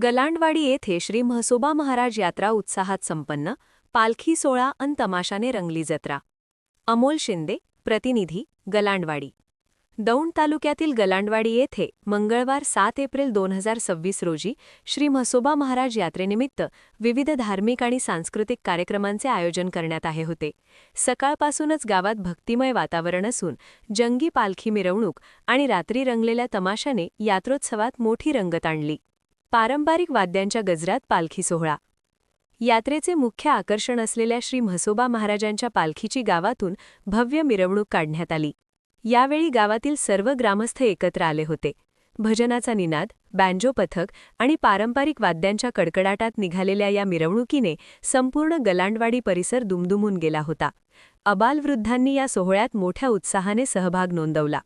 गलांडवाडी येथे श्री म्हसोबा महाराज यात्रा उत्साहात संपन्न, पालखी सोहळा अन तमाशाने रंगली जत्रा. अमोल शिंदे, प्रतिनिधी, गलांडवाडी. दौंड तालुक्यातील गलांडवाडी येथे मंगळवार 7 एप्रिल 2026 रोजी श्री म्हसोबा महाराज यात्रेनिमित्त विविध धार्मिक आणि सांस्कृतिक कार्यक्रमांचे आयोजन करण्यात आले होते. सकाळपासूनच गावात भक्तिमय वातावरण असून जंगी पालखी मिरवणूक आणि रात्री रंगलेल्या तमाशाने यात्रोत्सवात मोठी रंगत आणली. पारंपरिक वाद्यांच्या गजरात पालखी सोहळा. यात्रेचे मुख्य आकर्षण असलेल्या श्री म्हसोबा महाराजांच्या पालखीची गावातून भव्य मिरवणूक काढण्यात आली. यावेळी गावातील सर्व ग्रामस्थ एकत्र आले होते. भजनाचा निनाद, बँजो पथक आणि पारंपरिक वाद्यांच्या कडकडाटात निघालेल्या या मिरवणुकीने संपूर्ण गलांडवाडी परिसर दुमदुमून गेला होता. अबालवृद्धांनी या सोहळ्यात मोठ्या उत्साहाने सहभाग नोंदवला.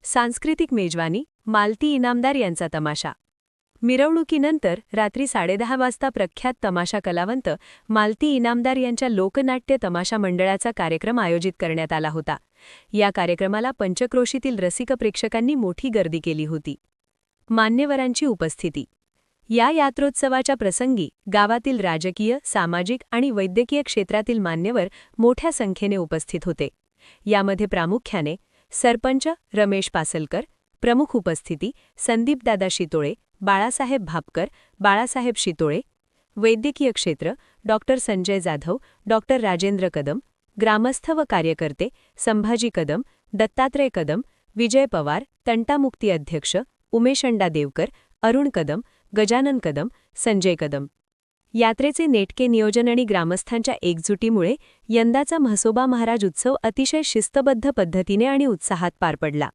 सांस्कृतिक मेजवानी, मालती इनामदार यांचा तमाशा. मिरवणुकीनंतर रात्री 10:30 वाजता प्रख्यात तमाशा कलावंत मालती इनामदार यांच्या लोकनाट्य तमाशा मंडळाचा कार्यक्रम आयोजित करण्यात आला होता. या कार्यक्रमाला पंचक्रोशीतील रसिक प्रेक्षकांनी मोठी गर्दी केली होती. मान्यवरांची उपस्थिती. या यात्रोत्सवाच्या प्रसंगी गावातील राजकीय, सामाजिक आणि वैद्यकीय क्षेत्रातील मान्यवर मोठ्या संख्येने उपस्थित होते. यामध्ये प्रामुख्याने सरपंच रमेश पासलकर, प्रमुख उपस्थिती संदीपदादा शितोळे, बाळासाहेब भापकर, बाळासाहेब शितोळे, वैद्यकीय क्षेत्र डॉक्टर संजय जाधव, डॉक्टर राजेंद्र कदम, ग्रामस्थ व कार्यकर्ते संभाजी कदम, दत्तात्रय कदम, विजय पवार, तंटामुक्ती अध्यक्ष उमेशंडा देवकर, अरुण कदम, गजानन कदम, संजय कदम. यात्रेचे नेटके नियोजन आणि ग्रामस्थांच्या एकजुटीमुळे यंदाचा म्हसोबा महाराज उत्सव अतिशय शिस्तबद्ध पद्धतीने आणि उत्साहात पार पडला.